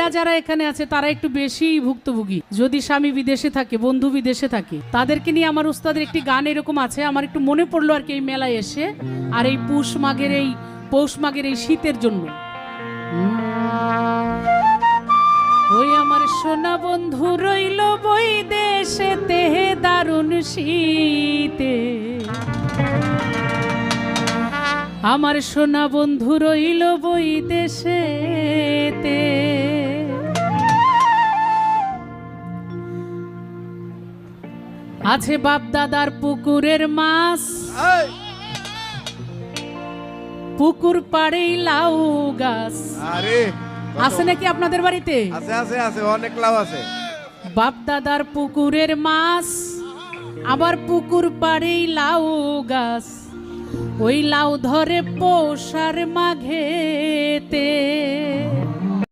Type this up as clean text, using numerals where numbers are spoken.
নারীরা যারা এখানে আছে তারা একটু বেশি ভুক্তভোগী। যদি স্বামী বিদেশে থাকে, বন্ধু বিদেশে থাকে, তাদেরকে নিয়ে আমার উস্তাদের একটি গান এরকম আছে, আমার একটু মনে পড়লো আর কি এই মেলায় এসে, আর এই পৌষ মাঘের এই শীতের জন্য। ওই আমার সোনা বন্ধু রইল বই দেশেতে দারুণ শীতে, আমার সোনা বন্ধু রইল বই দেশেতে। আছে বাপ দাদার পুকুরের মাছ, পুকুর পাড়েই লাউ গাছ। আছে নাকি আপনাদের বাড়িতে? আছে আছে আছে, অনেক লাউ আছে। বাপ দাদার পুকুরের মাছ, আবার পুকুর পাড়েই লাউ গাছ। ওই লাউ ধরে পৌষ আর মাঘেতে,